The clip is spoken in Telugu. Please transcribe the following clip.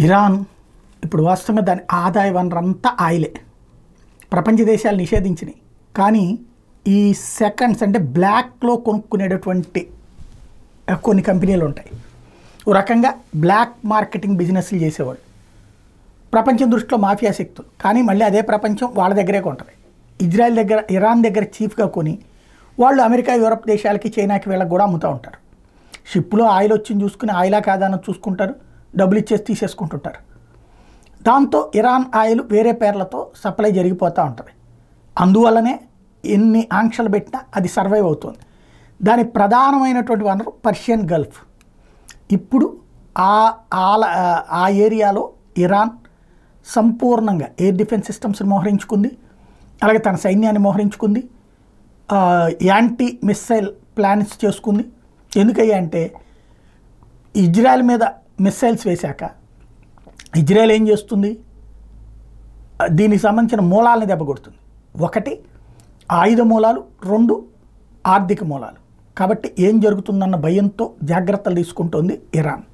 ఇరాన్ ఇప్పుడు వాస్తవంగా దాని ఆదాయ వనరంతా ఆయిలే. ప్రపంచ దేశాలు నిషేధించినాయి, కానీ ఈ సెకండ్స్ అంటే బ్లాక్లో కొనుక్కునేటటువంటి కొన్ని కంపెనీలు ఉంటాయి. ఓ రకంగా బ్లాక్ మార్కెటింగ్ బిజినెస్లు చేసేవాళ్ళు ప్రపంచం దృష్టిలో మాఫియా శక్తులు, కానీ మళ్ళీ అదే ప్రపంచం వాళ్ళ దగ్గరే కొంటుంది. ఇజ్రాయెల్ దగ్గర, ఇరాన్ దగ్గర చీఫ్గా కొని వాళ్ళు అమెరికా, యూరప్ దేశాలకి, చైనాకి వీళ్ళకి కూడా అమ్ముతూ ఉంటారు. షిప్లో ఆయిల్ వచ్చింది చూసుకుని ఆయిలా కాదని చూసుకుంటారు, డబ్బులు ఇచ్చేసి తీసేసుకుంటుంటారు. దాంతో ఇరాన్ ఆయిల్ వేరే పేర్లతో సప్లై జరిగిపోతూ ఉంటుంది. అందువల్లనే ఎన్ని ఆంక్షలు పెట్టినా అది సర్వైవ్ అవుతుంది. దాని ప్రధానమైనటువంటి వనరు పర్షియన్ గల్ఫ్. ఇప్పుడు ఆ ఏరియాలో ఇరాన్ సంపూర్ణంగా ఎయిర్ డిఫెన్స్ సిస్టమ్స్ని మోహరించుకుంది, అలాగే తన సైన్యాన్ని మోహరించుకుంది, యాంటీ మిస్సైల్ ప్లాన్స్ చేసుకుంది. ఎందుకయ్యా అంటే ఇజ్రాయెల్ మీద మిస్సైల్స్ వేశాక ఇజ్రాయెల్ ఏం చేస్తుంది, దీనికి సంబంధించిన మూలాలని దెబ్బకొడుతుంది. ఒకటి ఆయుధ మూలాలు, రెండు ఆర్థిక మూలాలు. కాబట్టి ఏం జరుగుతుందన్న భయంతో జాగ్రత్తలు తీసుకుంటోంది ఇరాన్.